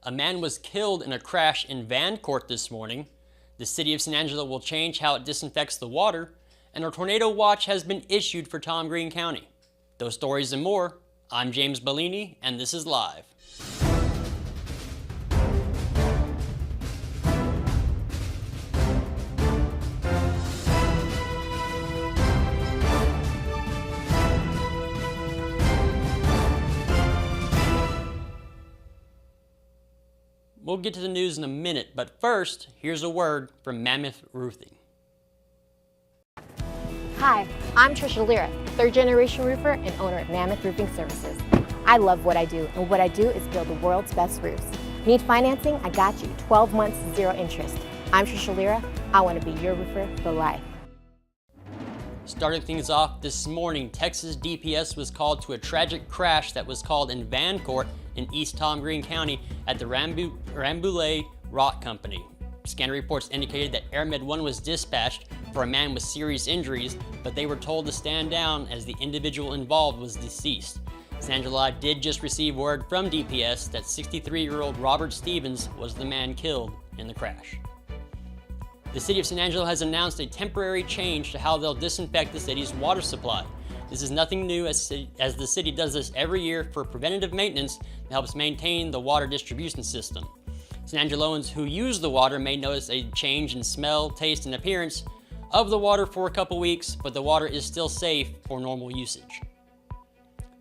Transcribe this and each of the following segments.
A man was killed in a crash in Vancourt this morning. The City of San Angelo will change how it disinfects the water, and a tornado watch has been issued for Tom Green County. Those stories and more. I'm James Bellini, and this is Live. We'll get to the news in a minute, but first, here's a word from Mammoth Roofing. Hi, I'm Trisha Lira, third-generation roofer and owner of Mammoth Roofing Services. I love what I do, and what I do is build the world's best roofs. Need financing? I got you. 12 months, 0 interest. I'm Trisha Lira. I want to be your roofer for life. Starting things off this morning, Texas DPS was called to a tragic crash that was called in Vancourt in East Tom Green County at the Rambelles Rock Company. Scanner reports indicated that AirMed 1 was dispatched for a man with serious injuries, but they were told to stand down as the individual involved was deceased. San Angelo did just receive word from DPS that 63-year-old Robert Stevens was the man killed in the crash. The City of San Angelo has announced a temporary change to how they'll disinfect the city's water supply. This is nothing new as the city does this every year for preventative maintenance that helps maintain the water distribution system. San Angeloans who use the water may notice a change in smell, taste, and appearance of the water for a couple weeks, but the water is still safe for normal usage.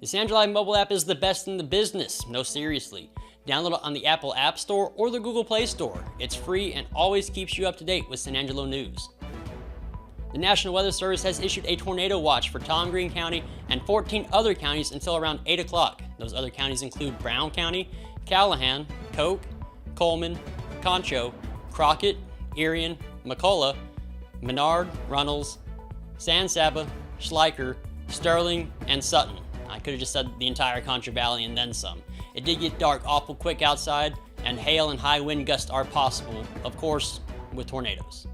The San Angelo mobile app is the best in the business. No, seriously. Download it on the Apple App Store or the Google Play Store. It's free and always keeps you up to date with San Angelo news. The National Weather Service has issued a tornado watch for Tom Green County and 14 other counties until around 8 o'clock. Those other counties include Brown County, Callahan, Koch, Coleman, Concho, Crockett, Irion, McCullough, Menard, Runnels, San Saba, Schleicher, Sterling, and Sutton. I could have just said the entire Concho Valley and then some. It did get dark awful quick outside, and hail and high wind gusts are possible, of course, with tornadoes.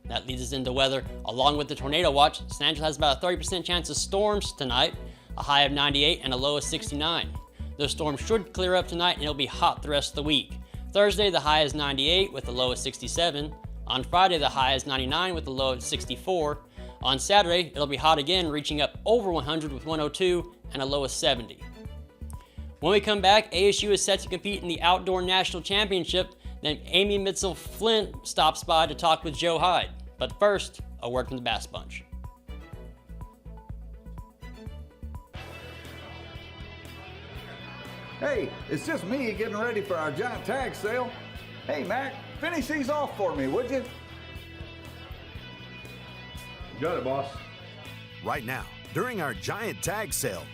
That leads us into weather. Along with the tornado watch, San Angelo has about a 30% chance of storms tonight, a high of 98 and a low of 69. Those storms should clear up tonight and it'll be hot the rest of the week. Thursday, the high is 98 with a low of 67. On Friday, the high is 99 with a low of 64. On Saturday, it'll be hot again, reaching up over 100 with 102 and a low of 70. When we come back, ASU is set to compete in the Outdoor National Championship. Then Amy Mizell-Flint stops by to talk with Joe Hyde. But first, a word from the Bass Bunch. Hey, it's just me getting ready for our giant tag sale. Hey, Mac, finish these off for me, would you? Got it, boss. Right now, during our giant tag sale,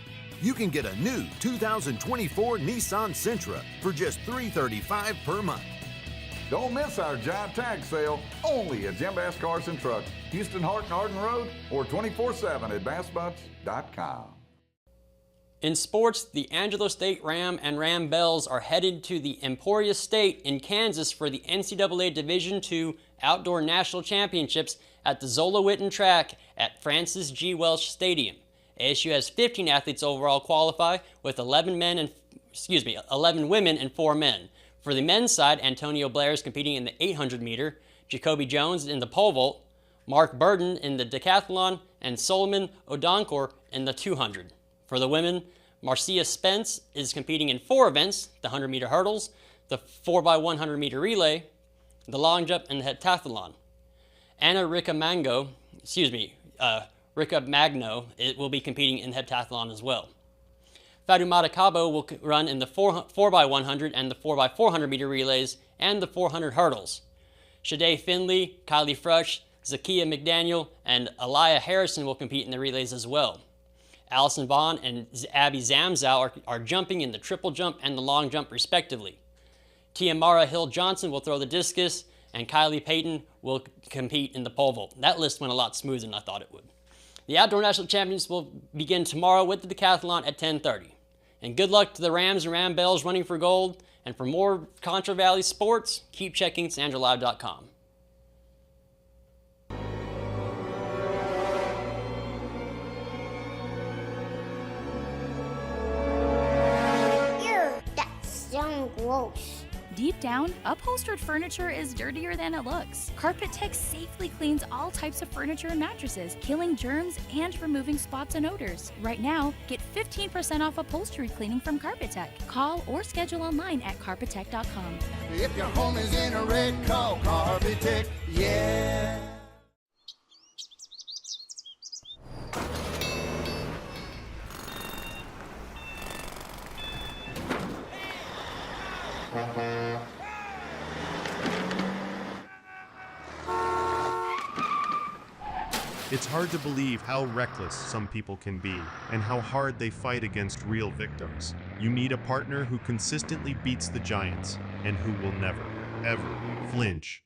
you can get a new 2024 Nissan Sentra for just $335 per month. Don't miss our giant tag sale, only at Jim Bass Cars and Trucks, Houston, Hart, and Arden Road, or 24/7 at bassbunch.com. In sports, the Angelo State Ram and Rambelles are headed to the Emporia State in Kansas for the NCAA Division II Outdoor National Championships at the Zola Witten track at Francis G. Welsh Stadium. ASU has 15 athletes overall qualify, with 11 women and 4 men. For the men's side, Antonio Blair is competing in the 800 meter, Jacoby Jones in the pole vault, Mark Burden in the decathlon, and Solomon Odonkor in the 200. For the women, Marcia Spence is competing in 4 events: the 100 meter hurdles, the 4x100 meter relay, the long jump, and the heptathlon. Anna Ricamagno will be competing in heptathlon as well. Fatoumata Kabo will run in the 4x100 and the 4x400 meter relays and the 400 hurdles. Shade Finley, Kylie Frush, Zakia McDaniel, and Aliyah Harrison will compete in the relays as well. Allison Vaughn and Abby Zamzow are jumping in the triple jump and the long jump respectively. Tiamara Hill Johnson will throw the discus, and Kylie Payton will compete in the pole vault. That list went a lot smoother than I thought it would. The Outdoor National Championships will begin tomorrow with the decathlon at 10:30. And good luck to the Rams and Rambelles running for gold. And for more Concho Valley sports, keep checking sanangelive.com. Ew, that's so gross. Deep down, upholstered furniture is dirtier than it looks. Carpet Tech safely cleans all types of furniture and mattresses, killing germs and removing spots and odors. Right now, get 15% off upholstery cleaning from Carpet Tech. Call or schedule online at carpettech.com. If your home is in a wreck, call Carpet Tech, yeah. It's hard to believe how reckless some people can be and how hard they fight against real victims. You need a partner who consistently beats the giants and who will never, ever flinch.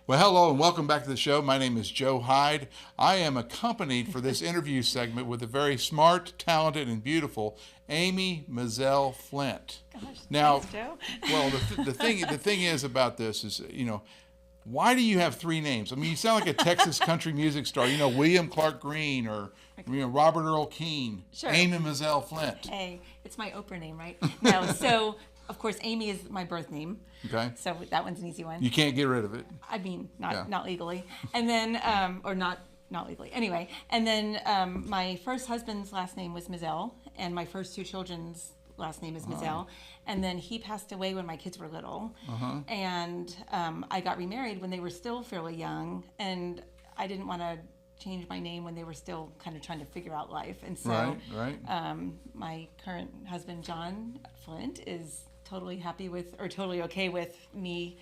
Well, hello and welcome back to the show. My name is Joe Hyde. I am accompanied for this interview segment with a very smart, talented, and beautiful Amy Mizell-Flint. Gosh, now, thanks, Joe. Well, the thing is about this is, why do you have three names? I mean, you sound like a Texas country music star. William Clark Green or Robert Earl Keen. Sure. Amy Mizell-Flint. Hey, it's my Oprah name, right? No, so of course Amy is my birth name. Okay. So that one's an easy one. You can't get rid of it. I mean, not legally, and then or not legally. Anyway, and then my first husband's last name was Mizell, and my first two children's last name is Mizell, and then he passed away when my kids were little, and I got remarried when they were still fairly young, and I didn't want to change my name when they were still kind of trying to figure out life, and so my current husband John Flint is totally happy with, or totally okay with me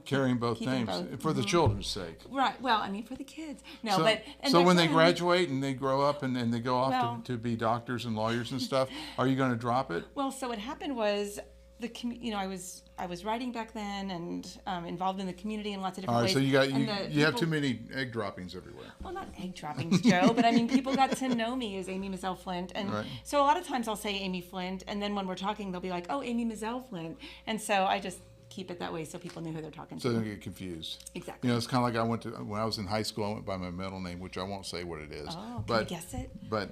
carrying both names for the children's sake. Right. Well, I mean, for the kids. No, so, but so when they graduate and they grow up and they go off to be doctors and lawyers and stuff, are you going to drop it? Well, so what happened was I was writing back then and involved in the community in lots of different ways. All right, so you have too many egg droppings everywhere. Well, not egg droppings, Joe, but I mean, people got to know me as Amy Mizell-Flint, and so a lot of times I'll say Amy Flint, and then when we're talking, they'll be like, "Oh, Amy Mizell-Flint," and so I just keep it that way so people know who they're talking to. So they don't get confused. Exactly. It's kind of like when I was in high school, I went by my middle name, which I won't say what it is. Oh, can you guess it? But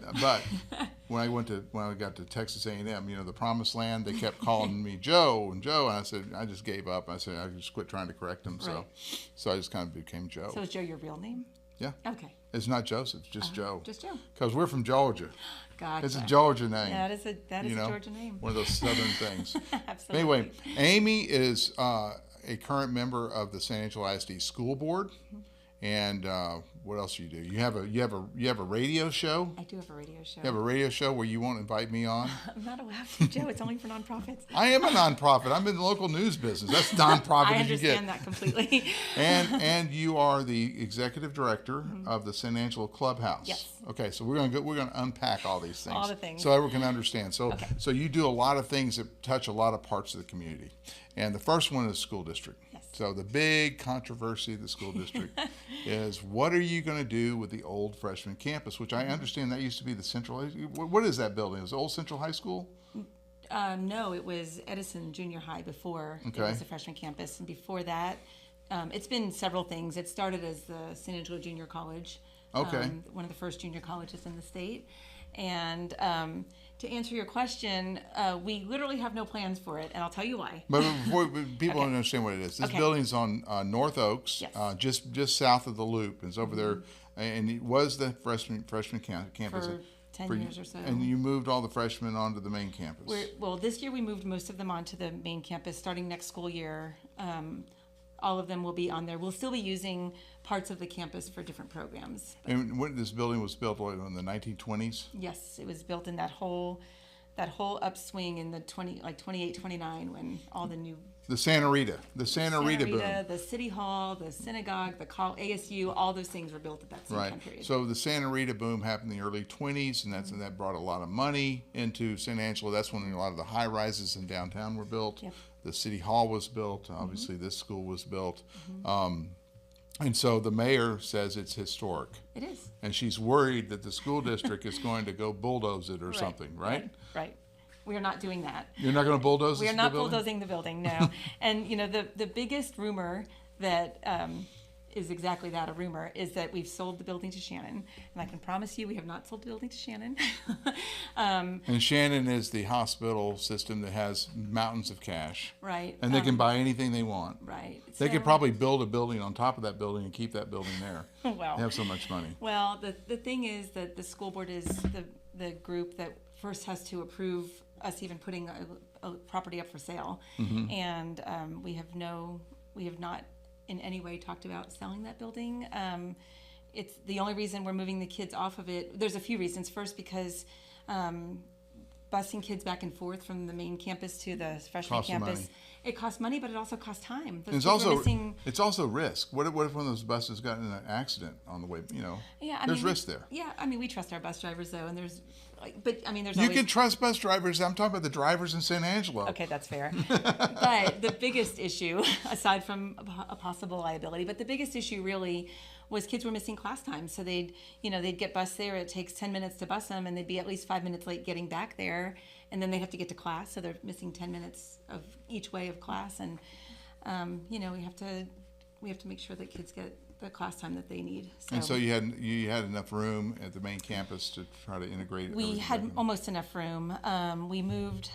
when I got to Texas A&M, the promised land, they kept calling me Joe, and I said, I just gave up. I said, I just quit trying to correct them. Right. So I just kind of became Joe. So is Joe your real name? Yeah. Okay. It's not Joseph, just Joe. Just Joe. Because we're from Georgia. Gotcha. It's a Georgia name. Yeah, that is a Georgia name. One of those southern things. Absolutely. Anyway, Amy is a current member of the San Angelo ISD School Board, and what else do? You have a radio show. I do have a radio show. You have a radio show where you won't invite me on. I'm not allowed to, Joe. It's only for nonprofits. I am a nonprofit. I'm in the local news business. That's nonprofit. I understand that completely. and you are the executive director of the San Angelo Clubhouse. Yes. Okay, so we're gonna unpack all these things. All the things. So everyone can understand. So so you do a lot of things that touch a lot of parts of the community, and the first one is school district. Yes. So the big controversy of the school district is, what are you going to do with the old freshman campus, which I understand that used to be the central. What is that building? Is it Old Central High School? No, it was Edison Junior High before it was the freshman campus, and before that, it's been several things. It started as the San Angelo Junior College. Okay. One of the first junior colleges in the state. And to answer your question, we literally have no plans for it, and I'll tell you why. But before people don't understand what it is, this building's on North Oaks, just south of the Loop. It's over there, and it was the freshman campus. For 10 years or so. And you moved all the freshmen onto the main campus. Well, this year we moved most of them onto the main campus. Starting next school year, all of them will be on there. We'll still be using parts of the campus for different programs. And when this building was built, in the 1920s? Yes, it was built in that whole upswing in the 28, 29, when all the new... The Santa Rita boom. The City Hall, the synagogue, the ASU, all those things were built at that same time period. So the Santa Rita boom happened in the early 20s, and that brought a lot of money into San Angelo. That's when a lot of the high rises in downtown were built. Yep. The City Hall was built. Obviously, this school was built. And so the mayor says it's historic. It is. And she's worried that the school district is going to go bulldoze it or something, right? Right. We are not doing that. You're not going to bulldoze We are not bulldozing the building, no. And, the biggest rumor that is exactly that, a rumor, is that we've sold the building to Shannon. And I can promise you we have not sold the building to Shannon. And Shannon is the hospital system that has mountains of cash. Right. And they can buy anything they want. Right. They could probably build a building on top of that building and keep that building there. Well, they have so much money. Well, the thing is that the school board is the group that first has to approve us even putting a property up for sale. And we have not in any way talked about selling that building. It's the only reason we're moving the kids off of it. There's a few reasons. First, because busing kids back and forth from the main campus to the freshman campus, it costs money, but it also costs time. It's also risk. What if one of those buses got in an accident on the way? There's risk there. Yeah, I mean, we trust our bus drivers though, and there's you can trust bus drivers. I'm talking about the drivers in San Angelo. Okay, that's fair. But the biggest issue, aside from a possible liability, but the biggest issue really was kids were missing class time. So they'd get bused there. It takes 10 minutes to bus them, and they'd be at least 5 minutes late getting back there, and then they have to get to class. So they're missing 10 minutes of each way of class, and we have to make sure that kids get the class time that they need. And so you had enough room at the main campus to try to integrate. We had almost enough room. We moved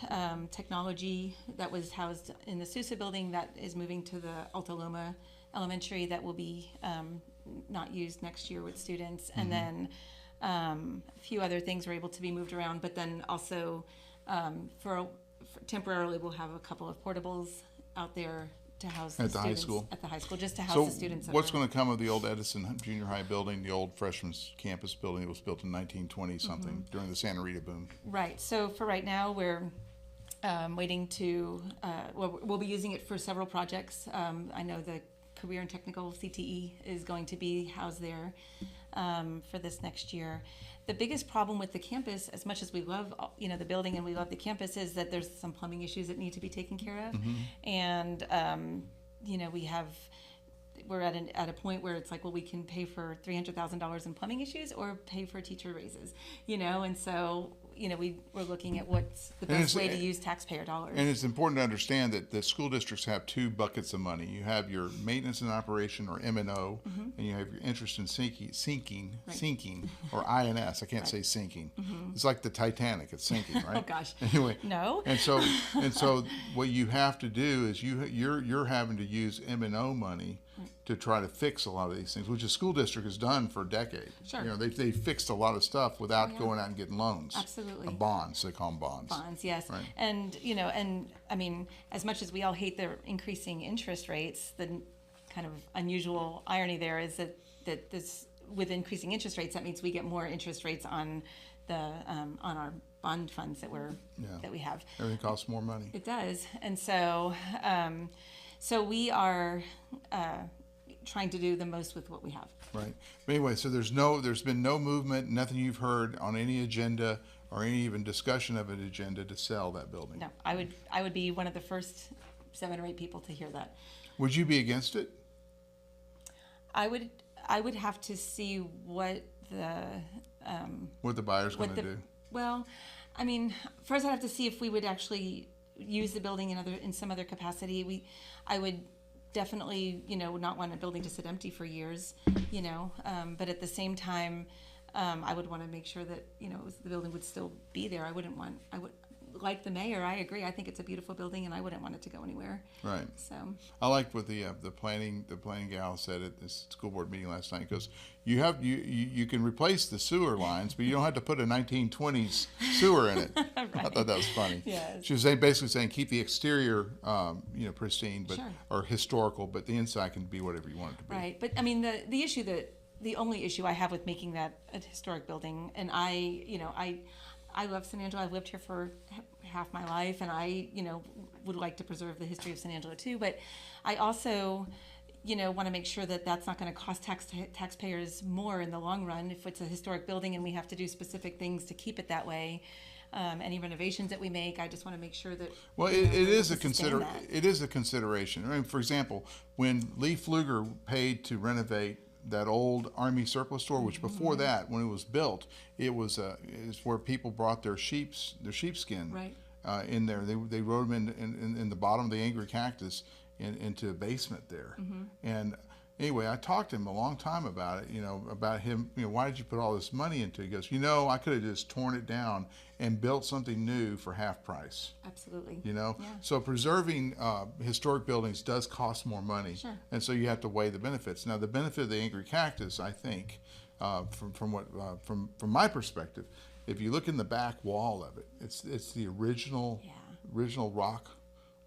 technology that was housed in the Sousa building that is moving to the Alta Loma Elementary that will be not used next year with students. And then a few other things were able to be moved around, but then also for temporarily we'll have a couple of portables out there to house the students at the high school, just to house the students. What's going to come of the old Edison Junior High building, the old freshman's campus building that was built in 1920 something during the Santa Rita boom? Right. So for right now, we're waiting to. We'll be using it for several projects. I know the Career and Technical CTE is going to be housed there for this next year. The biggest problem with the campus, as much as we love the building and we love the campus, is that there's some plumbing issues that need to be taken care of. And we're at a point where it's like, well, we can pay for $300,000 in plumbing issues or pay for teacher raises, and so we're looking at what's the best way to use taxpayer dollars. And it's important to understand that the school districts have two buckets of money. You have your maintenance and operation, or M&O, and you have your interest in sinking, or INS. I can't say sinking. It's like the Titanic; it's sinking, right? Oh gosh. Anyway, no. And so what you have to do is you're having to use M&O money to try to fix a lot of these things, which the school district has done for decades. Sure. They fixed a lot of stuff without going out and getting loans. Absolutely. Bonds, they call them bonds. Bonds, yes. Right. And I mean, as much as we all hate the increasing interest rates, the kind of unusual irony there is that this, with increasing interest rates, that means we get more interest rates on on our bond funds that we have. Everything costs more money. It does, and so we are trying to do the most with what we have. Right. But anyway, so there's been no movement, nothing you've heard on any agenda or any even discussion of an agenda to sell that building. No, I would be one of the first 7 or 8 people to hear that. Would you be against it? I would have to see what the buyer's going to do. Well, I mean, first I'd have to see if we would actually use the building in some other capacity. I would definitely, not want a building to sit empty for years, but at the same time, I would want to make sure that, the building would still be there. I would, like the mayor, I agree. I think it's a beautiful building and I wouldn't want it to go anywhere. Right. So I liked what the planning gal said at this school board meeting last night, because you can replace the sewer lines, but you don't have to put a 1920s sewer in it. Right. I thought that was funny. Yes. She was basically saying keep the exterior pristine, but sure, or historical, but the inside can be whatever you want it to be. Right. But I mean the only issue I have with making that a historic building, and I love San Angelo. I've lived here for half my life, and I, would like to preserve the history of San Angelo too. But I also, want to make sure that that's not going to cost taxpayers more in the long run. If it's a historic building and we have to do specific things to keep it that way, any renovations that we make, I just want to make sure that. Well, it is a consideration. I mean, for example, when Lee Pfluger paid to renovate that old Army surplus store, which before that, when it was built, it's where people brought their sheepskin right. In there. They wrote them in the bottom of the Angry Cactus into a basement there. And anyway, I talked to him a long time about it, about him, why did you put all this money into it? He goes, I could have just torn it down and built something new for half price. Absolutely. Yeah. So preserving historic buildings does cost more money. Sure. And so you have to weigh the benefits. Now, the benefit of the Angry Cactus, I think, from my perspective, if you look in the back wall of it, it's the original rock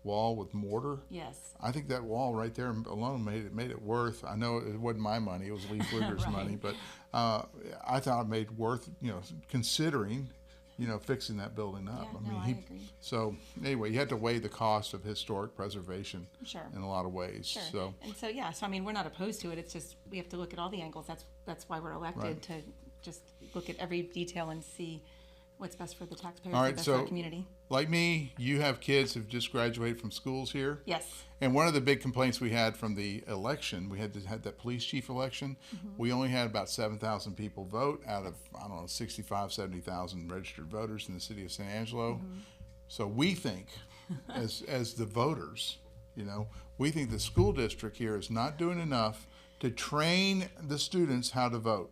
wall with mortar. Yes. I think that wall right there alone made it worth. I know it wasn't my money; it was Lee Pfluger's Right. money, but I thought it made worth considering fixing that building up. Yeah, I agree. So anyway, you had to weigh the cost of historic preservation Sure. in a lot of ways. Sure. So I mean, we're not opposed to it. It's just we have to look at all the angles. That's why we're elected, Right. to just look at every detail and see what's best for the taxpayers, all what's right, best for so our community. like me, you have kids who've just graduated from schools here. Yes. And one of the big complaints we had from the election, we had that police chief election. Mm-hmm. We only had about 7,000 people vote out of, 65, 70,000 registered voters in the city of San Angelo. Mm-hmm. So we think, as the voters, we think the school district here is not doing enough to train the students how to vote.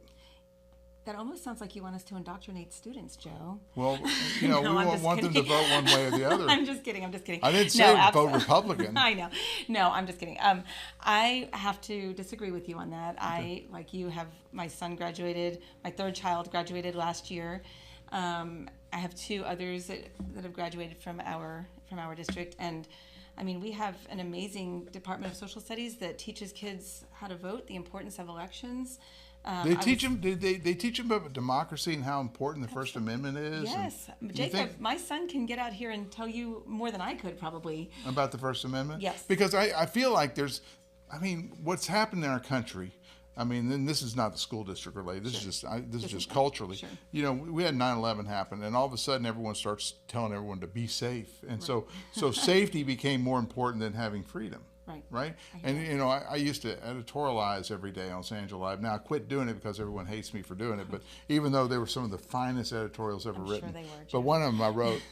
That almost sounds like you want us to indoctrinate students, Joe. Well, we No, I'm won't just want them to kidding. vote one way or the other. I'm just kidding. I didn't say vote Republican. I know. No, I'm just kidding. I have to disagree with you on that. Okay. Like you, have my son graduated. My third child graduated last year. I have two others that have graduated from our district, and I mean, we have an amazing Department of Social Studies that teaches kids how to vote, the importance of elections. They teach them about democracy and how important the First Amendment is. Yes, Jacob, my son can get out here and tell you more than I could probably about the First Amendment. Yes, because I feel like what's happened in our country. And this is not the school district related. This is just culturally. Sure. We had 9/11 happen, and all of a sudden everyone starts telling everyone to be safe, and so safety became more important than having freedom. Right. And I used to editorialize every day on San Angelo Live. Now I quit doing it because everyone hates me for doing it. But even though they were some of the finest editorials ever written, sure they were, but one of them I wrote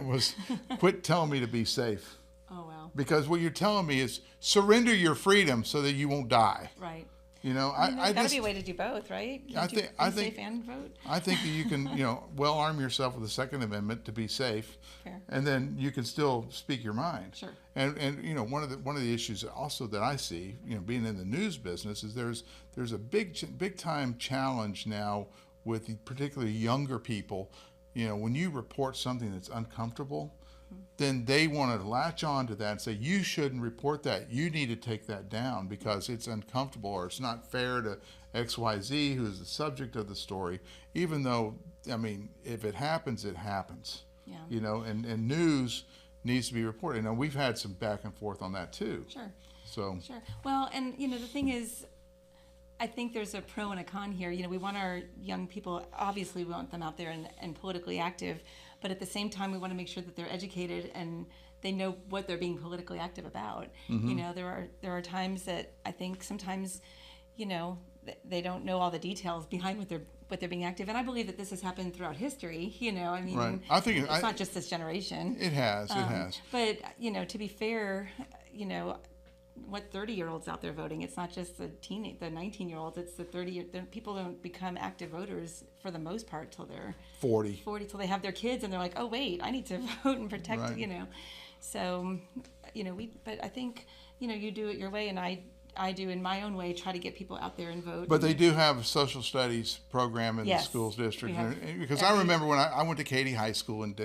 was, "Quit telling me to be safe." Oh wow. Because what you're telling me is surrender your freedom so that you won't die. Right. I gotta be a way to do both, right? I think safe and vote. I think that you can, well arm yourself with the Second Amendment to be safe, Fair. and then you can still speak your mind. Sure. And one of the issues also that I see, being in the news business, is there's a big time challenge now with particularly younger people. When you report something that's uncomfortable, then they want to latch on to that and say, you shouldn't report that. You need to take that down because it's uncomfortable or it's not fair to XYZ, who is the subject of the story, even though, if it happens, it happens. Yeah. And news needs to be reported. Now, we've had some back and forth on that too. Sure. So. Sure. Well, and, the thing is, I think there's a pro and a con here. We want our young people, obviously we want them out there and politically active, but at the same time we want to make sure that they're educated and they know what they're being politically active about. Mm-hmm. There are times that I think sometimes, they don't know all the details behind what they're being active, and I believe that this has happened throughout history. Right. I think it's not just this generation. It has. But to be fair, what 30-year-olds out there voting? It's not just the 19-year-olds. It's the 30. People don't become active voters for the most part till they're 40 till they have their kids and they're like, oh wait, I need to vote and protect. Right. So, But I think you do it your way, and I do in my own way try to get people out there and vote. But they do have a social studies program in the schools district. Because I remember when I went to Katy High School and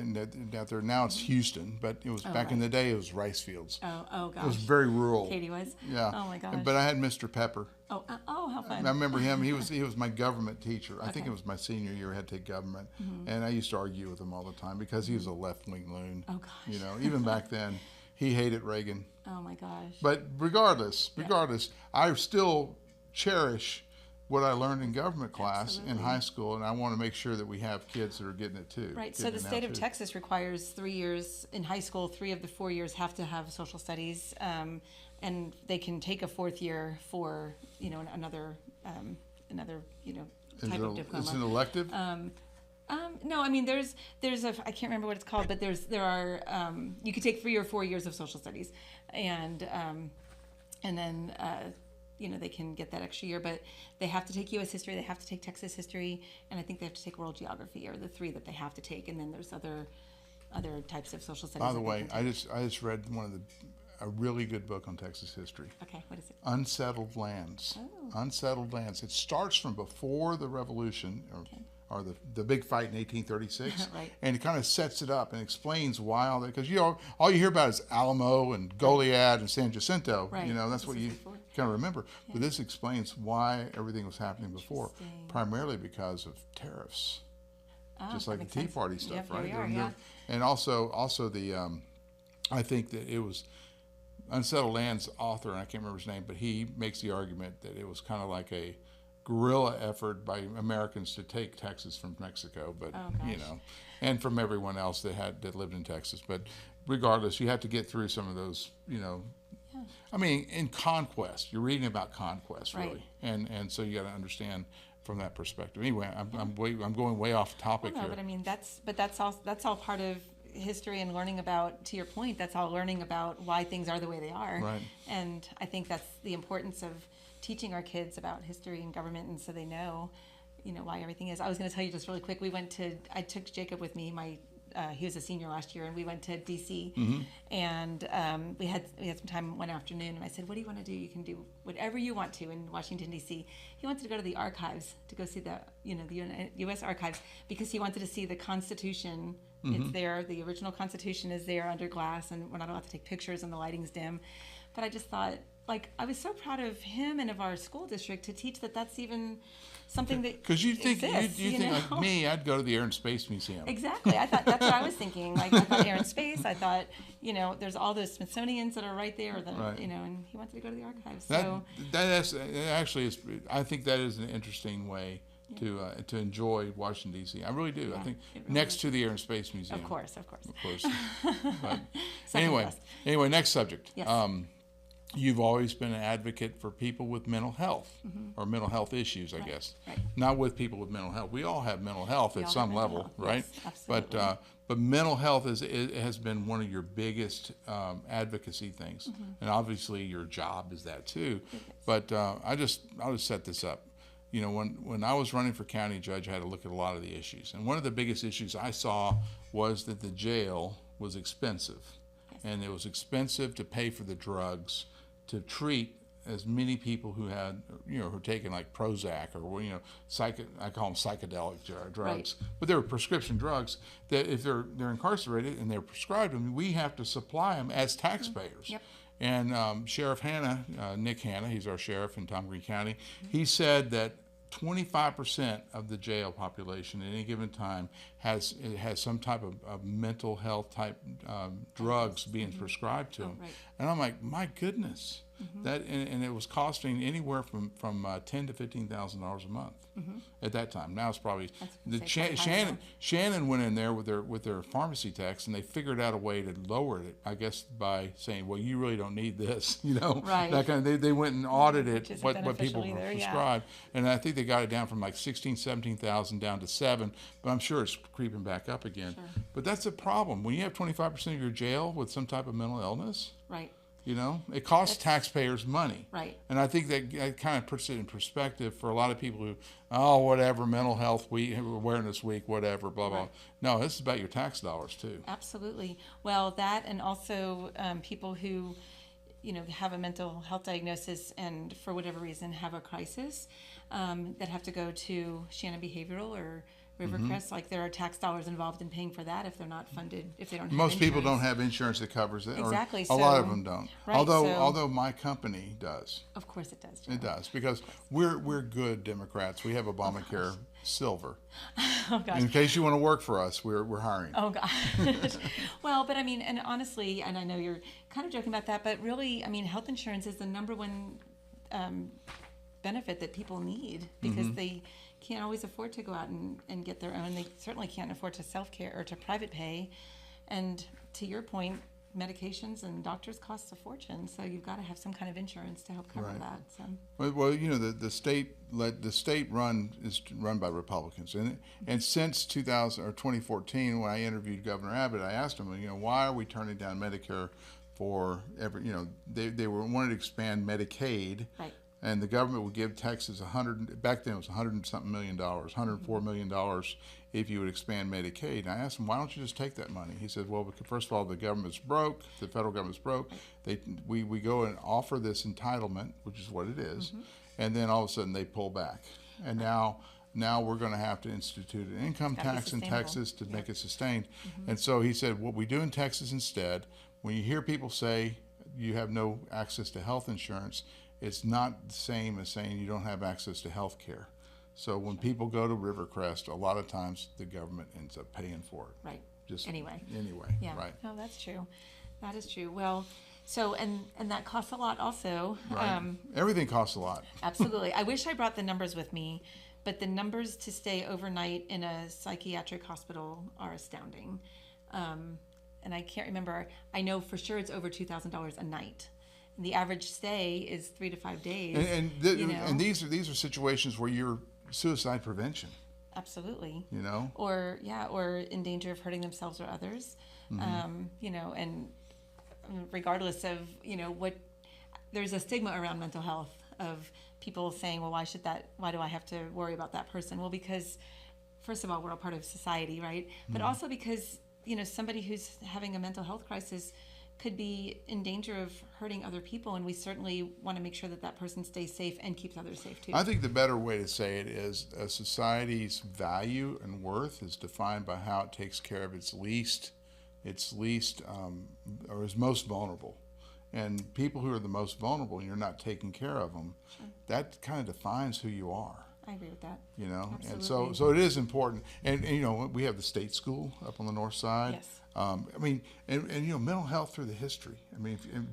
out there, now it's Houston, but it was back in the day, it was rice fields. Oh gosh. It was very rural. Katy was? Yeah. Oh my gosh. But I had Mr. Pepper. Oh, how fun. I remember him. He was my government teacher. I think it was my senior year. I had to take government. Mm-hmm. And I used to argue with him all the time because he was a left-wing loon. Oh gosh. Even back then. He hated Reagan. Oh my gosh. But regardless, I still cherish what I learned in government class in high school, and I want to make sure that we have kids that are getting it too. Right. So the state of Texas requires 3 years in high school. 3 of the 4 years have to have social studies, and they can take a 4th year for another type of diploma. It's an elective. No, there's a, I can't remember what it's called, but there are you could take 3 or 4 years of social studies, and then they can get that extra year, but they have to take U.S. history, they have to take Texas history, and I think they have to take world geography, are the 3 that they have to take, and then there's other types of social studies. By the way, I just read a really good book on Texas history. Okay, what is it? Unsettled Lands. Oh. Unsettled Lands. It starts from before the Revolution, or the big fight in 1836, right. And it kind of sets it up and explains why all that, because all you hear about is Alamo and Goliad and San Jacinto. Right. That's what you kind of remember. Yeah. But this explains why everything was happening before, primarily because of tariffs, just like the Tea Party stuff, yep, right? Yeah. And also the, I think that it was Unsettled Lands author, and I can't remember his name, but he makes the argument that it was kind of like a guerrilla effort by Americans to take Texas from Mexico, but and from everyone else that lived in Texas. But regardless, you have to get through some of those, I mean, in conquest, you're reading about conquest, really, right. and so you got to understand from that perspective. Anyway, I'm going way off topic here. But I mean that's all part of history and learning about, to your point, that's all learning about why things are the way they are. Right. And I think that's the importance of teaching our kids about history and government, and so they know, why everything is. I was going to tell you just really quick. I took Jacob with me. He was a senior last year, and we went to D.C. Mm-hmm. And we had some time one afternoon, and I said, "What do you want to do? You can do whatever you want to in Washington D.C." He wanted to go to the archives to go see the U.S. archives, because he wanted to see the Constitution. Mm-hmm. It's there. The original Constitution is there under glass, and we're not allowed to take pictures, and the lighting's dim. But I just thought, I was so proud of him and of our school district to teach that that's even something that because you think exists, you think like me, I'd go to the Air and Space Museum. Exactly. I thought that's what I was thinking. I thought Air and Space. I thought there's all those Smithsonians that are right there. Right. And he wanted to go to the archives. That's actually I think that is an interesting way to enjoy Washington D.C. I really do. I think really next to the Air and Space Museum. Of course. But anyway, next subject. Yes. You've always been an advocate for people with mental health or mental health issues, I guess. Right. Not with people with mental health. We all have mental health at some level, right? Yes, absolutely. But mental health has been one of your biggest advocacy things, and obviously your job is that too. But I'll just set this up. When I was running for county judge, I had to look at a lot of the issues, and one of the biggest issues I saw was that the jail was expensive, and it was expensive to pay for the drugs to treat as many people who had, who were taking like Prozac or, I call them psychedelic drugs, right. But they were prescription drugs that if they're incarcerated and they're prescribed them, we have to supply them as taxpayers. Yep. And Sheriff Hanna, Nick Hanna, he's our sheriff in Tom Green County, he said that 25% of the jail population at any given time has some type of mental health type drugs being prescribed to them. Right. And I'm like, my goodness, that and it was costing anywhere from $10,000 to $15,000 a month at that time. Now it's probably Shannon went in there with their pharmacy techs, and they figured out a way to lower it, I guess, by saying, well, you really don't need this, Right. That kind of, they went and audited what people either, prescribed, and I think they got it down from like 17,000 down to 7, but I'm sure it's creeping back up again. Sure. But that's a problem when you have 25% of your jail with some type of mental illness. Right. It costs taxpayers money. Right. And I think that kind of puts it in perspective for a lot of people who, whatever, mental health week, awareness week, whatever, blah, blah. Right. No, this is about your tax dollars too. Absolutely. Well, that, and also people who, have a mental health diagnosis and for whatever reason have a crisis that have to go to Shannon Behavioral or Rivercrest, like there are tax dollars involved in paying for that if they're not funded, if they don't have Most people insurance. don't have insurance that covers it. Exactly. Or a lot of them don't. Right, although my company does. Of course it does, Joe. It does, because we're good Democrats. We have Obamacare Silver. Oh, gosh. In case you want to work for us, we're hiring. Oh, gosh. Well, but I mean, and honestly, and I know you're kind of joking about that, but really, I mean, health insurance is the number one benefit that people need, because they can't always afford to go out and get their own. They certainly can't afford to self-care or to private pay. And to your point, medications and doctors cost a fortune, so you've got to have some kind of insurance to help cover that. So. Well, the state is run by Republicans, and since 2014, when I interviewed Governor Abbott, I asked him, why are we turning down Medicare for every, they wanted to expand Medicaid. Right. And the government would give Texas back then it was $100 and something million, $104 million if you would expand Medicaid. And I asked him, why don't you just take that money? He said, well, because first of all, the government's broke, the federal government's broke. We go and offer this entitlement, which is what it is, and then all of a sudden they pull back. And now we're going to have to institute an income tax in Texas to make it sustained. And so he said, what we do in Texas instead, when you hear people say you have no access to health insurance, it's not the same as saying you don't have access to health care. So when people go to Rivercrest, a lot of times the government ends up paying for it. Right. Just anyway, yeah. Right. No, that's true. That is true. Well, so, and that costs a lot also. Right. Everything costs a lot. Absolutely. I wish I brought the numbers with me, but the numbers to stay overnight in a psychiatric hospital are astounding. And I can't remember. I know for sure it's over $2,000 a night. And the average stay is 3 to 5 days. And these are situations where you're suicide prevention. Absolutely. You know. Or in danger of hurting themselves or others. And regardless of what, there's a stigma around mental health of people saying, well, why do I have to worry about that person? Well, because first of all, we're all part of society, right? But also because somebody who's having a mental health crisis could be in danger of hurting other people, and we certainly want to make sure that person stays safe and keeps others safe too. I think the better way to say it is a society's value and worth is defined by how it takes care of its least or is most vulnerable. And people who are the most vulnerable, and you're not taking care of them, that kind of defines who you are. I agree with that. Absolutely. And so it is important. And we have the state school up on the north side. Yes. Mental health through the history.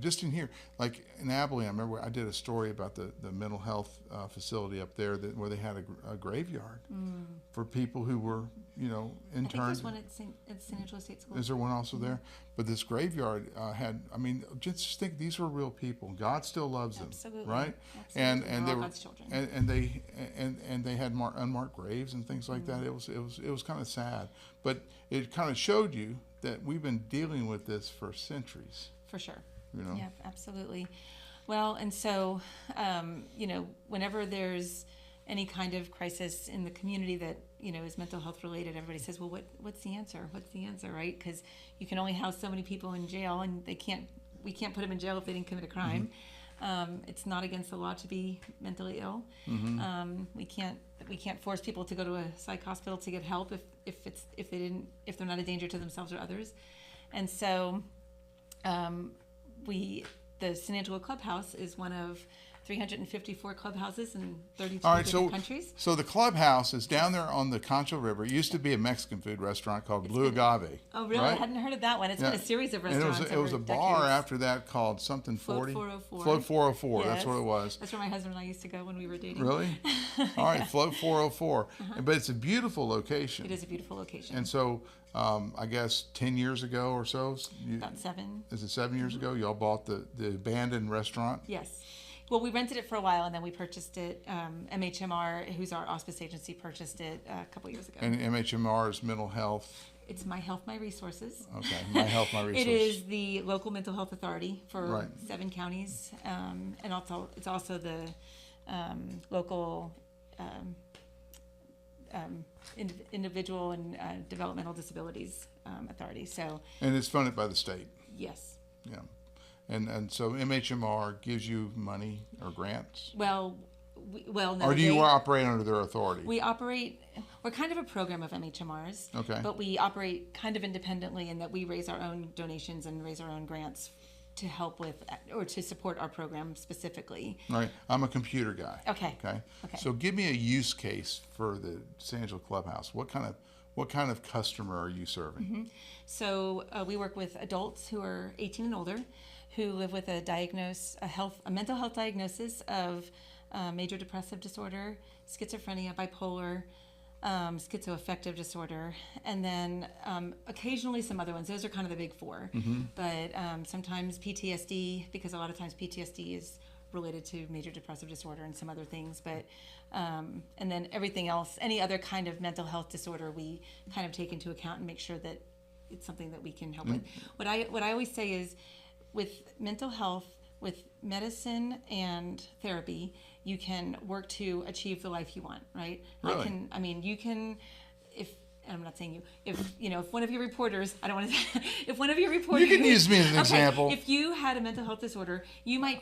Just in here, like in Abilene, I remember I did a story about the mental health facility up there where they had a graveyard for people who were, interned. I think there's one at San Angelo State School. Is there one also there? But this graveyard just think these were real people. God still loves them. Absolutely. Right? Absolutely. And they were God's children. and they had unmarked graves and things like that. It was kind of sad, but it kind of showed you that we've been dealing with this for centuries. For sure. Yeah, absolutely. Well, and so, whenever there's any kind of crisis in the community that, is mental health related, everybody says, well, what's the answer? What's the answer, right? Because you can only house so many people in jail, and we can't put them in jail if they didn't commit a crime. It's not against the law to be mentally ill. We can't force people to go to a psych hospital to get help if they're not a danger to themselves or others. And so the San Angelo Clubhouse is one of 354 clubhouses in 32 different countries. So the clubhouse is down there on the Concho River. It used to be a Mexican food restaurant called Blue Agave. Oh, really? Right? I hadn't heard of that one. It's been a series of restaurants. And it was a bar after that called something 40. Float 404. Float 404. Yes. That's what it was. That's where my husband and I used to go when we were dating. Really? All right, Float 404. But it's a beautiful location. It is a beautiful location. And so I guess 10 years ago or so. About 7. Is it 7 years ago? Y'all bought the abandoned restaurant? Yes. Well, we rented it for a while, and then we purchased it. MHMR, who's our auspice agency, purchased it a couple years ago. And MHMR is mental health? It's My Health, My Resources. Okay, My Health, My Resources. It is the local mental health authority for 7 counties, and it's also the local individual and developmental disabilities authority. So. And it's funded by the state. Yes. Yeah. And so MHMR gives you money or grants? No. Or do you operate under their authority? We're kind of a program of MHMR's. Okay. But we operate kind of independently in that we raise our own donations and raise our own grants to help with or to support our program specifically. All right. I'm a computer guy. Okay. So give me a use case for the San Angelo Clubhouse. What kind of customer are you serving? So we work with adults who are 18 and older, who live with a mental health diagnosis of major depressive disorder, schizophrenia, bipolar, schizoaffective disorder, and then occasionally some other ones. Those are kind of the big 4. But sometimes PTSD, because a lot of times PTSD is related to major depressive disorder and some other things. But and then everything else, any other kind of mental health disorder, we kind of take into account and make sure that it's something that we can help with. What I always say is, with mental health, with medicine and therapy, you can work to achieve the life you want, right? Really? You can, if, I'm not saying you, if one of your reporters, I don't want to say, if one of your reporters. You can use me as an example. If you had a mental health disorder, you might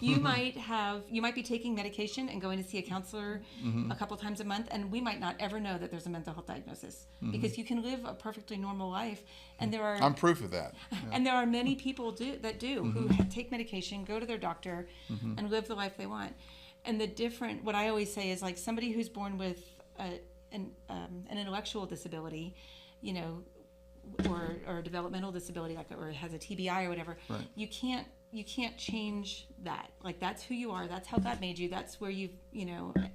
be taking medication and going to see a counselor a couple times a month, and we might not ever know that there's a mental health diagnosis because you can live a perfectly normal life, and there are. I'm proof of that. Yeah. And there are many people who take medication, go to their doctor, and live the life they want. And what I always say is like somebody who's born with an intellectual disability, or a developmental disability, or has a TBI or whatever, right. you can't change that. Like that's who you are. That's how God made you. That's where you've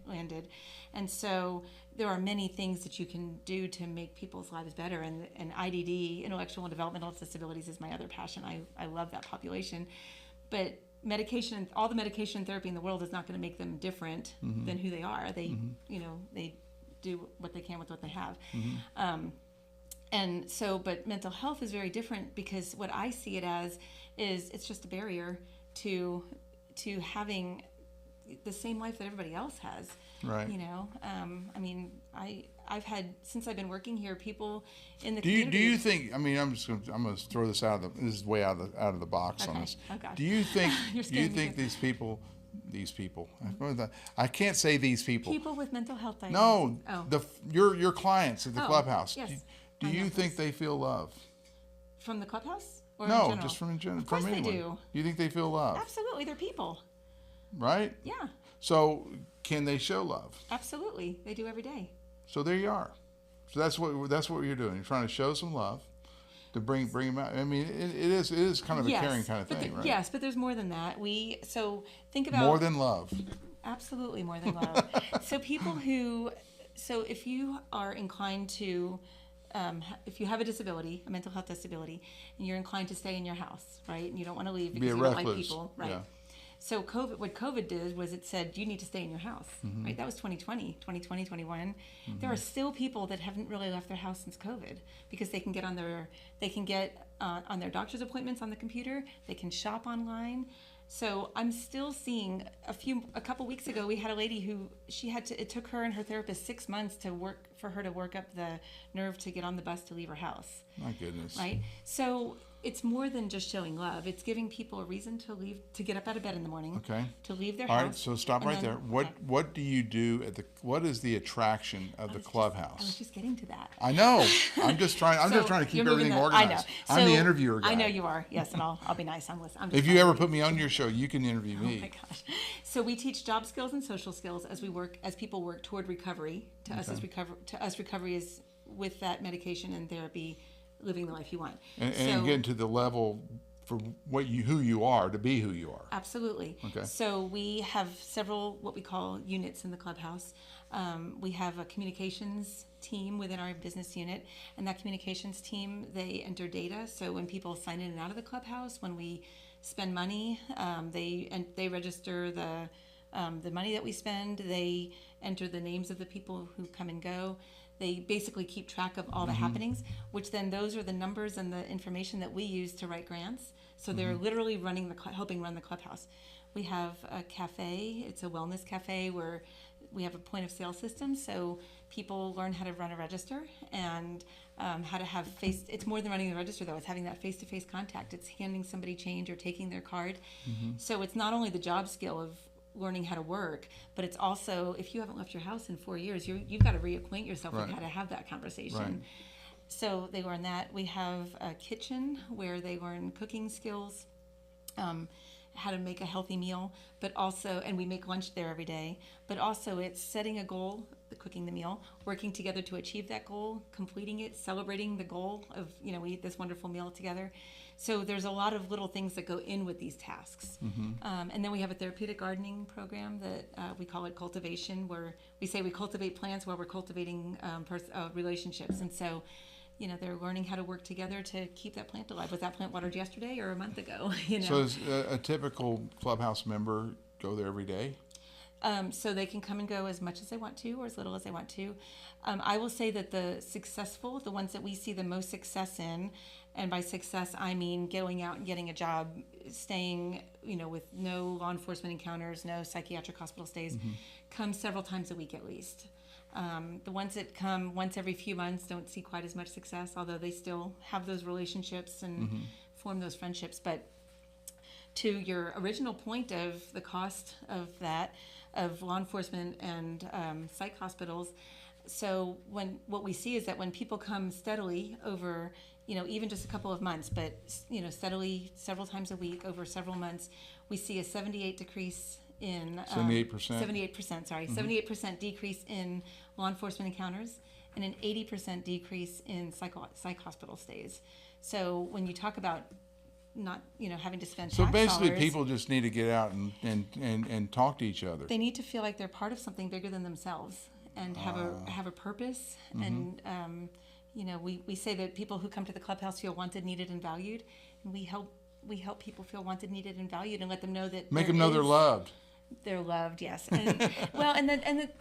landed. And so there are many things that you can do to make people's lives better. And IDD, intellectual and developmental disabilities, is my other passion. I love that population, but medication, all the medication and therapy in the world is not going to make them different than who they are. They, they do what they can with what they have. And so, but mental health is very different because what I see it as is it's just a barrier to having the same life that everybody else has. Right. I've had, since I've been working here, people in the community. Do you think? I'm going to throw this out of this is way out of the box on this. Oh gosh. Do you think? These people. I can't say these people. People with mental health diagnoses. No. Your clients at the clubhouse. Yes. Do you think they feel love? From the clubhouse? Or no, in general? Just from in general. Of course from anyone. They do. You think they feel love? Absolutely, they're people. Right? Yeah. So can they show love? Absolutely, they do every day. So there you are. So that's what you're doing. You're trying to show some love, to bring them out. I mean, it is kind of a caring kind of thing, right? Yes, but there's more than that. So think about more than love. Absolutely more than love. So if you are inclined to, if you have a disability, a mental health disability, and you're inclined to stay in your house, right, and you don't want to leave because you don't like people, right? Yeah. So what COVID did was it said you need to stay in your house, right? That was 2020, 21. There are still people that haven't really left their house since COVID because they can get on their doctor's appointments on the computer. They can shop online. So I'm still seeing a couple weeks ago, we had a lady who it took her and her therapist 6 months for her to work up the nerve to get on the bus to leave her house. My goodness. Right? So it's more than just showing love. It's giving people a reason to leave, to get up out of bed in the morning. Okay. To leave their house. All right, so stop right there. What do you do what is the attraction of the clubhouse? I was just getting to that. I know. I'm just trying to keep everything organized. I know. I'm the interviewer guy. I know you are. Yes, and I'll be nice. If you ever put me on your show, you can interview me. Oh my gosh. So we teach job skills and social skills as people work toward recovery. To us, recovery is with that medication and therapy, living the life you want. And getting to the level for who you are, to be who you are. Absolutely. Okay. So we have several what we call units in the clubhouse. We have a communications team within our business unit, and that communications team, they enter data. So when people sign in and out of the clubhouse, when we spend money, they register the money that we spend. They enter the names of the people who come and go. They basically keep track of all the happenings, which then those are the numbers and the information that we use to write grants. So they're literally helping run the clubhouse. We have a cafe. It's a wellness cafe where we have a point of sale system. So people learn how to run a register and how to have it's more than running the register though. It's having that face-to-face contact. It's handing somebody change or taking their card. So it's not only the job skill of learning how to work, but it's also, if you haven't left your house in 4 years, you've got to reacquaint yourself with how to have that conversation. Right. So they learn that. We have a kitchen where they learn cooking skills, how to make a healthy meal, but also, and we make lunch there every day, but also it's setting a goal, cooking the meal, working together to achieve that goal, completing it, celebrating the goal of, we eat this wonderful meal together. So there's a lot of little things that go in with these tasks. And then we have a therapeutic gardening program that we call it cultivation, where we say we cultivate plants while we're cultivating relationships. And so, they're learning how to work together to keep that plant alive. Was that plant watered yesterday or a month ago? So does a typical clubhouse member go there every day? So they can come and go as much as they want to or as little as they want to. I will say that the ones that we see the most success in, and by success I mean going out and getting a job staying, with no law enforcement encounters, no psychiatric hospital stays, come several times a week at least. The ones that come once every few months don't see quite as much success, although they still have those relationships and form those friendships. But to your original point of the cost of that, of law enforcement and psych hospitals, so what we see is that when people come steadily over, even just a couple of months, but steadily several times a week over several months, we see a 78% decrease in 78%. Sorry, 78% decrease in law enforcement encounters, and an 80% decrease in psych hospital stays. So when you talk about not having to spend so tax basically dollars, people just need to get out and talk to each other. they need to feel like they're part of something bigger than themselves and have a purpose. And we say that people who come to the clubhouse feel wanted, needed, and valued, and we help people feel wanted, needed, and valued, and let them know that Make them know they're loved. They're loved, yes. And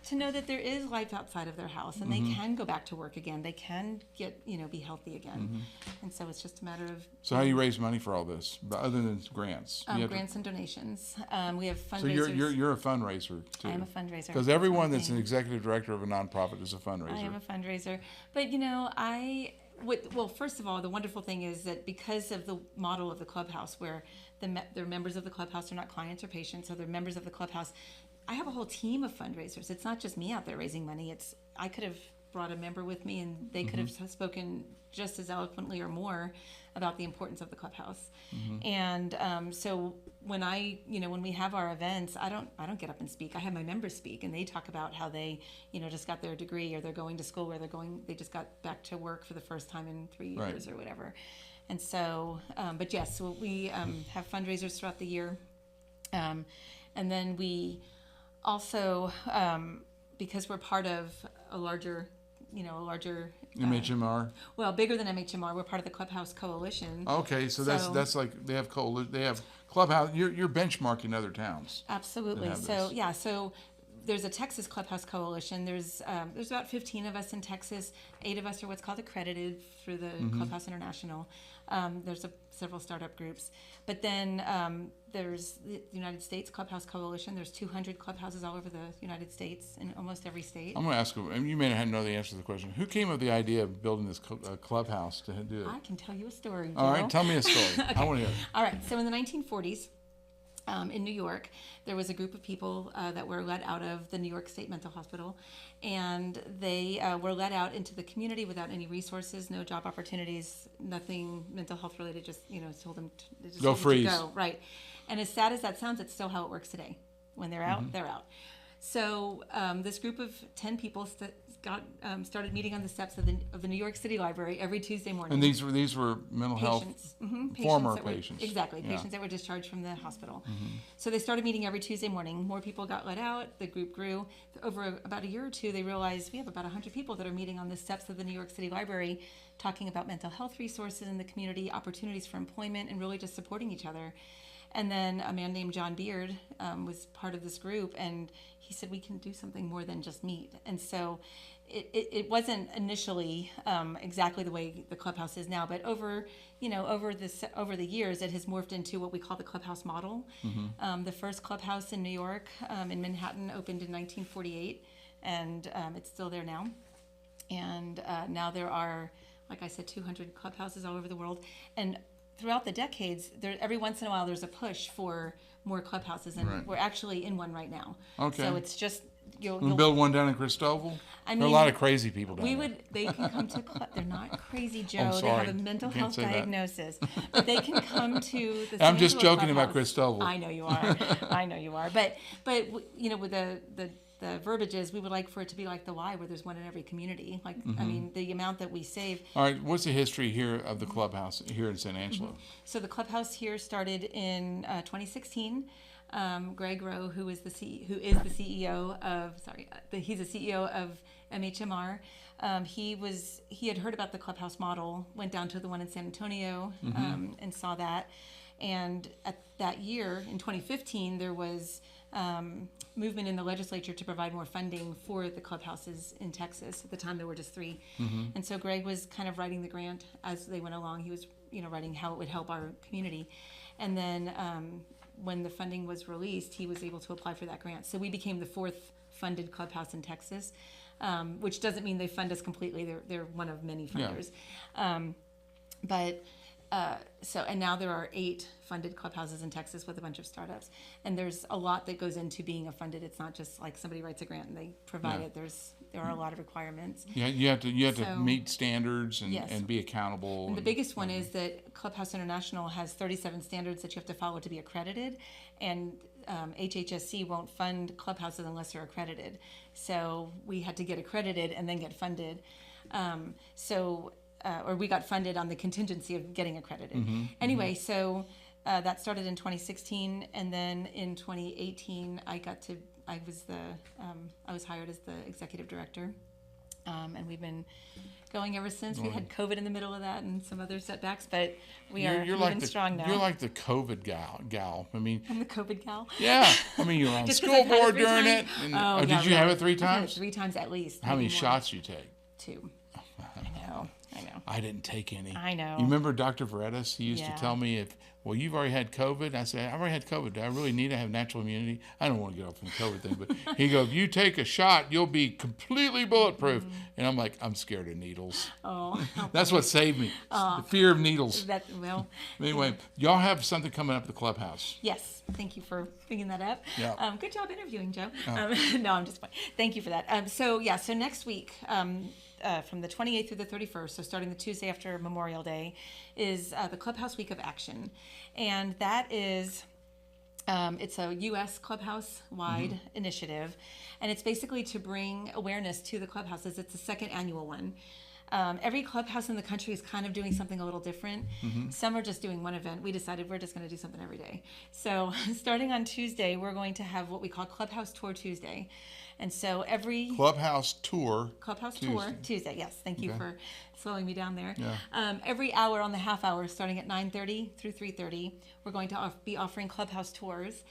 to know that there is life outside of their house, and they can go back to work again. They can get, be healthy again. And so it's just a matter of. So how do you raise money for all this, other than grants? Grants and donations. We have fundraisers. So you're a fundraiser too. I am a fundraiser. Because everyone that's an executive director of a nonprofit is a fundraiser. I am a fundraiser, but well, first of all, the wonderful thing is that because of the model of the clubhouse, where they're members of the clubhouse, they're not clients or patients, so they're members of the clubhouse. I have a whole team of fundraisers. It's not just me out there raising money. I could have brought a member with me, and they could have spoken just as eloquently or more about the importance of the clubhouse. And so when when we have our events, I don't get up and speak. I have my members speak, and they talk about how they just got their degree, or they're going to school, or they just got back to work for the first time in 3 years or whatever. And so, but yes, so we have fundraisers throughout the year, and then we also, because we're part of a larger MHMR. Well, bigger than MHMR, we're part of the Clubhouse Coalition. Okay, so that's like they have Clubhouse. You're benchmarking other towns. Absolutely. So there's a Texas Clubhouse Coalition. There's about 15 of us in Texas. 8 of us are what's called accredited through the Clubhouse International. There's several startup groups. But then there's the United States Clubhouse Coalition. There's 200 clubhouses all over the United States in almost every state. I'm going to ask you, and you may not know the answer to the question. Who came up with the idea of building this clubhouse to do it? I can tell you a story, Joe. All right, tell me a story. Okay. I want to hear it. All right, so in the 1940s, in New York, there was a group of people that were let out of the New York State Mental Hospital, and they were let out into the community without any resources, no job opportunities, nothing mental health related. Just told them to go freeze. Go, right. And as sad as that sounds, it's still how it works today. When they're out, they're out. So this group of 10 people started meeting on the steps of the New York City Library every Tuesday morning. And these were mental health former patients. Exactly, patients that were discharged from the hospital. So they started meeting every Tuesday morning. More people got let out. The group grew. Over about a year or two, they realized we have about 100 people that are meeting on the steps of the New York City Library, talking about mental health resources in the community, opportunities for employment, and really just supporting each other. And then a man named John Beard was part of this group, and he said, we can do something more than just meet. And so it wasn't initially exactly the way the clubhouse is now, but over the years, it has morphed into what we call the clubhouse model. The first clubhouse in New York, in Manhattan, opened in 1948, and it's still there now. And now there are, like I said, 200 clubhouses all over the world. And throughout the decades, every once in a while there's a push for more clubhouses, and we're actually in one right now. Okay. So it's just you'll build one down in Cristobal. There are a lot of crazy people down there. They can come to. They're not crazy, Joe. They have a mental health diagnosis, but they can come to the. I'm just joking clubhouse. about Cristobal. I know you are. I know you are. But with the verbiage is, we would like for it to be like the Y, where there's one in every community. Like, I mean, the amount that we save. All right, what's the history here of the clubhouse here in San Angelo? So the clubhouse here started in 2016. Greg Rowe, he's the CEO of MHMR. He had heard about the clubhouse model, went down to the one in San Antonio, and saw that. And at that year, in 2015, there was movement in the legislature to provide more funding for the clubhouses in Texas. At the time, there were just 3. And so Greg was kind of writing the grant as they went along. He was writing how it would help our community. And then when the funding was released, he was able to apply for that grant. So we became the 4th funded clubhouse in Texas, which doesn't mean they fund us completely. They're one of many funders. And now there are 8 funded clubhouses in Texas with a bunch of startups. And there's a lot that goes into being a funded. It's not just like somebody writes a grant and they provide it. There are a lot of requirements. Yeah, you have to meet standards and be accountable. And the biggest one is that Clubhouse International has 37 standards that you have to follow to be accredited, and HHSC won't fund clubhouses unless they're accredited. So we had to get accredited and then get funded. Or we got funded on the contingency of getting accredited. Anyway, so that started in 2016, and then in 2018, I was hired as the executive director, and we've been going ever since. We had COVID in the middle of that and some other setbacks, but you're even strong now. You're like the COVID gal. I mean, I'm the COVID gal. Yeah, I mean, you're on the school board during it. And, did you have it 3 times? 3 times at least. How many shots you take? 2. I know. I didn't take any. I know. You remember Dr. Veretis? He used to tell me, you've already had COVID. I said, I've already had COVID. Do I really need to have natural immunity? I don't want to get off from the COVID thing, but he goes, if you take a shot, you'll be completely bulletproof. And I'm like, I'm scared of needles. Oh. That's what saved me. The fear of needles. Anyway, y'all have something coming up at the clubhouse. Yes. Thank you for bringing that up. Yeah. Good job interviewing, Joe. No, I'm just fine. Thank you for that. So next week, from the 28th through the 31st, so starting the Tuesday after Memorial Day, is the Clubhouse Week of Action. And that is, it's a U.S. clubhouse-wide initiative. And it's basically to bring awareness to the clubhouses. It's the 2nd annual one. Every clubhouse in the country is kind of doing something a little different. Some are just doing one event. We decided we're just going to do something every day. So starting on Tuesday, we're going to have what we call Clubhouse Tour Tuesday. And so every Clubhouse Tour Tuesday. Yes, thank you for slowing me down there. Yeah. Every hour on the half hour, starting at 9:30 through 3:30, we're going to be offering clubhouse tours,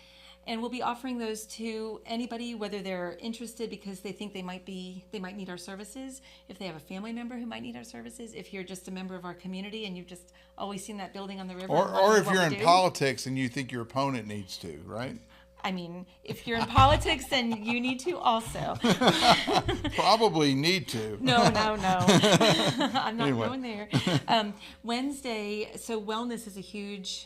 and we'll be offering those to anybody, whether they're interested because they think they might need our services, if they have a family member who might need our services, if you're just a member of our community and you've just always seen that building on the river, or if you're in politics and you think your opponent needs to, right? I mean, if you're in politics, then you need to also. Probably need to. No. I'm not going there. Wednesday, so wellness is a huge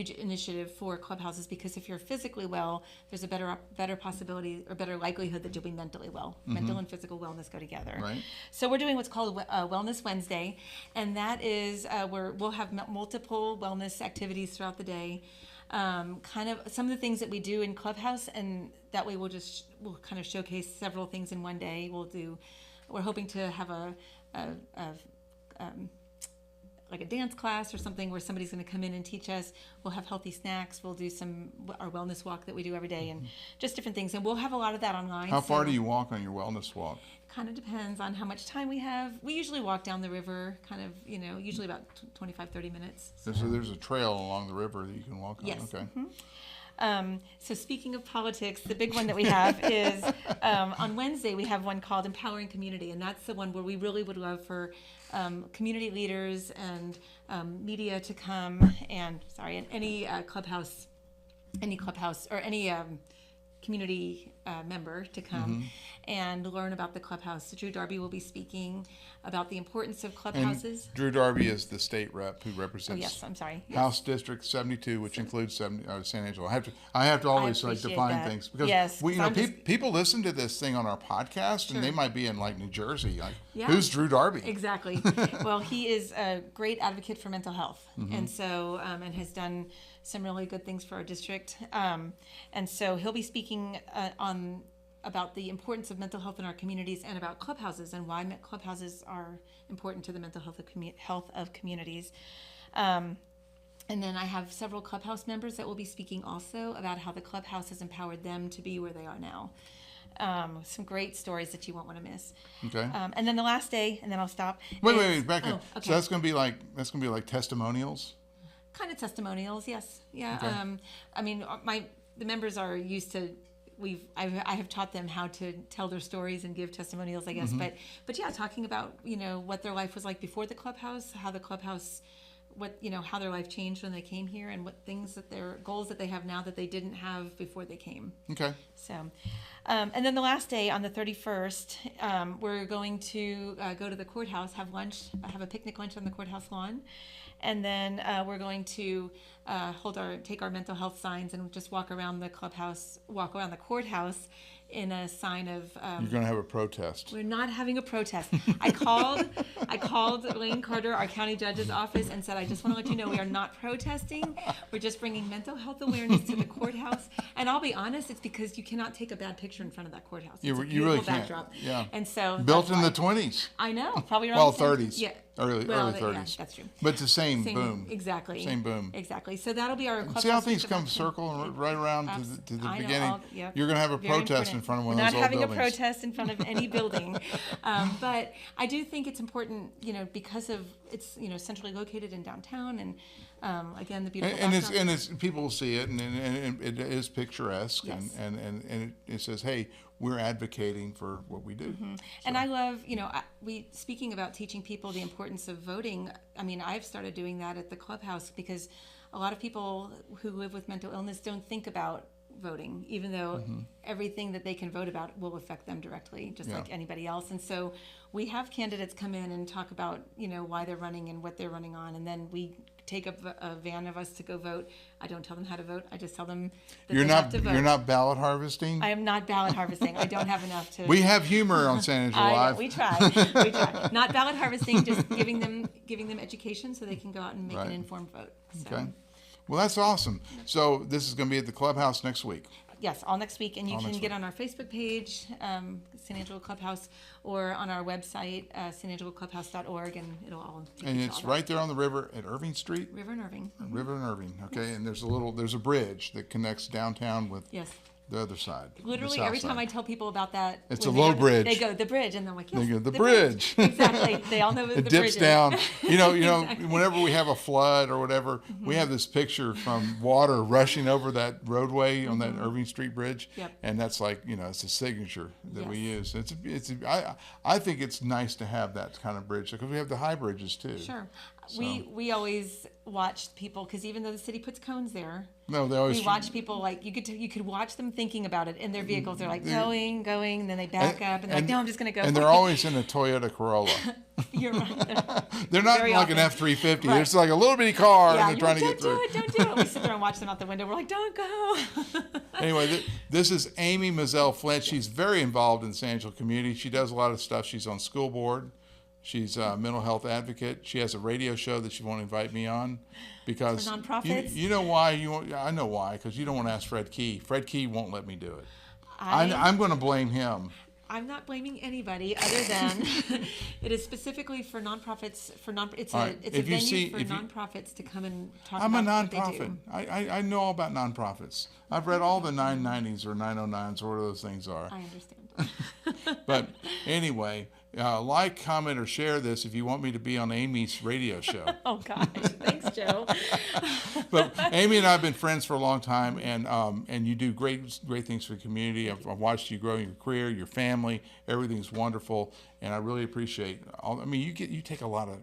initiative for clubhouses, because if you're physically well, there's a better possibility or better likelihood that you'll be mentally well. Mental and physical wellness go together. Right. So we're doing what's called Wellness Wednesday, and that is we'll have multiple wellness activities throughout the day. Kind of some of the things that we do in Clubhouse, and that way we'll kind of showcase several things in one day. We're hoping to have like a dance class or something where somebody's going to come in and teach us. We'll have healthy snacks. We'll do our wellness walk that we do every day, and just different things. And we'll have a lot of that online. How far do you walk on your wellness walk? Kind of depends on how much time we have. We usually walk down the river, kind of, usually about 25, 30 minutes. So there's a trail along the river that you can walk on? Yes. Okay. So speaking of politics, the big one that we have is on Wednesday we have one called Empowering Community, and that's the one where we really would love for community leaders and media to come and any clubhouse or any community member to come and learn about the clubhouse. So Drew Darby will be speaking about the importance of clubhouses. And Drew Darby is the state rep who represents House District 72, which includes San Angelo. I have to always define things, because people listen to this thing on our podcast and they might be in like New Jersey. Who's Drew Darby? Exactly. Well, he is a great advocate for mental health, and so and has done some really good things for our district. And so he'll be speaking about the importance of mental health in our communities, and about clubhouses and why clubhouses are important to the mental health of communities. And then I have several clubhouse members that will be speaking also about how the clubhouse has empowered them to be where they are now. Some great stories that you won't want to miss. Okay. And then the last day, and then I'll stop. Wait, back up. Okay. So that's gonna be like testimonials. Kind of testimonials, yes, yeah. Okay. I mean, the members are used to I have taught them how to tell their stories and give testimonials, I guess. But yeah, talking about, what their life was like before the clubhouse, how the clubhouse, how their life changed when they came here, and what things that their goals that they have now that they didn't have before they came. Okay. So, and then the last day on the 31st, we're going to go to the courthouse, have lunch, have a picnic lunch on the courthouse lawn. And then we're going to take our mental health signs and just walk around the courthouse in a sign of. You're going to have a protest. We're not having a protest. I called Lane Carter, our county judge's office, and said, I just want to let you know we are not protesting. We're just bringing mental health awareness to the courthouse. And I'll be honest, it's because you cannot take a bad picture in front of that courthouse. It's a beautiful really can't. backdrop. Yeah. And so built in the 20s. I know, probably around 30s. Yeah. Early 30s. Yeah, that's true. But it's the same boom. Exactly. Same boom. Exactly. So that'll be our clubhouse. See how things come circle and right around to the beginning? Yep. You're going to have a protest in front of one of those old buildings. We're not having a protest in front of any building. But I do think it's important, because of it's, centrally located in downtown, and again, the beautiful and it's people will see it, and it is picturesque, yes. and it says, hey, we're advocating for what we do. Mm-hmm. So. And I love, speaking about teaching people the importance of voting, I've started doing that at the clubhouse, because a lot of people who live with mental illness don't think about voting, even though everything that they can vote about will affect them directly, just like anybody else. And so we have candidates come in and talk about, why they're running and what they're running on, and then we take a van of us to go vote. I don't tell them how to vote. I just tell them that they have to vote. You're not ballot harvesting? I am not ballot harvesting. I don't have enough to. We have humor on San Angelo Live. We try. Not ballot harvesting, just giving them education so they can go out and make an informed vote. So. Okay. Well, that's awesome. So this is going to be at the clubhouse next week. Yes, all next week, and you can get on our Facebook page, San Angelo Clubhouse, or on our website, sanangeloclubhouse.org, and it'll all. And it's right there on the river at Irving Street. River and Irving. Mm-hmm. River and Irving. Okay, and there's a bridge that connects downtown with. Yes. The other side. Literally, every time I tell people about that, it's a low bridge. They go the bridge, and they're like, yes, they go the bridge. Exactly. They all know it the dips bridge down. Exactly. Whenever we have a flood or whatever, we have this picture from water rushing over that roadway on that Irving Street bridge, and that's like it's a signature that we use. I think it's nice to have that kind of bridge because we have the high bridges too. Sure. So. We always watch people, because even though the city puts cones there, we watch people, like you could watch them thinking about it in their vehicles. They're like going, and then they back up, and they're like, no, I'm just going to go. And they're always in a Toyota Corolla. You're right. They're not like an F-350. Right. It's like a little bitty car, and they're trying to get through. Don't do it. We sit there and watch them out the window. We're like, don't go. Anyway, this is Amy Mizell-Flint. She's very involved in the San Angelo community. She does a lot of stuff. She's on school board. She's a mental health advocate. She has a radio show that she won't invite me on because for nonprofits. You know why I know why, because you don't want to ask Fred Key. Fred Key won't let me do it. I'm going to blame him. I'm not blaming anybody other than it is specifically for nonprofits. It's a venue for nonprofits to come and talk about what they do. I'm a nonprofit. I know all about nonprofits. I've read all the 990s or 909s or whatever those things are. I understand. But anyway, like, comment, or share this if you want me to be on Amy's radio show. Oh, gosh. Thanks, Joe. But Amy and I have been friends for a long time, and you do great things for the community. I've watched you grow your career, your family. Everything's wonderful, and I really appreciate all. You take a lot of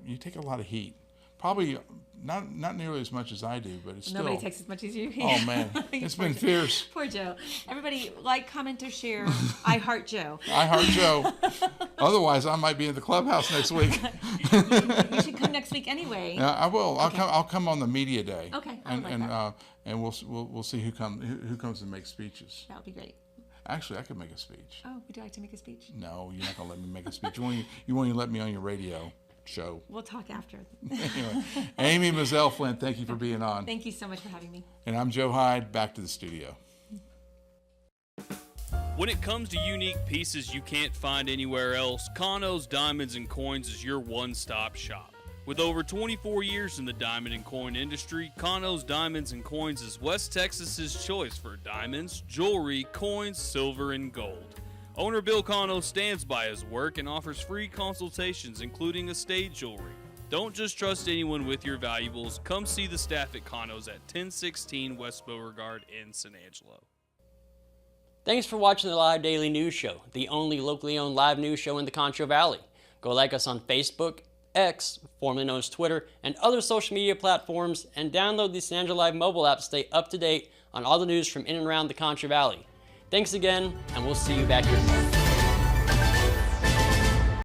heat. Probably not nearly as much as I do, but it's Nobody takes as much as you. Oh man, it's been fierce. Poor Joe. Everybody, like, comment, or share. I heart Joe. I heart Joe. Otherwise, I might be in the clubhouse next week. You should come next week anyway. I will. Okay. I'll come on the media day. Okay. And we'll see who comes and makes speeches. That would be great. Actually, I could make a speech. Oh, would you like to make a speech? No, you're not gonna let me make a speech. You won't even let me on your radio show. We'll talk after. Anyway, Amy Mizell-Flint, thank you for being on. Thank you so much for having me. And I'm Joe Hyde, back to the studio. When it comes to unique pieces you can't find anywhere else, Kano's Diamonds and Coins is your one-stop shop. With over 24 years in the diamond and coin industry, Kano's Diamonds and Coins is West Texas's choice for diamonds, jewelry, coins, silver, and gold. Owner Bill Cano stands by his work and offers free consultations, including estate jewelry. Don't just trust anyone with your valuables. Come see the staff at Cano's at 1016 West Beauregard in San Angelo. Thanks for watching the Live Daily News Show, the only locally owned live news show in the Concho Valley. Go like us on Facebook, X, formerly known as Twitter, and other social media platforms, and download the San Angelo Live mobile app to stay up to date on all the news from in and around the Concho Valley. Thanks again, and we'll see you back here tomorrow.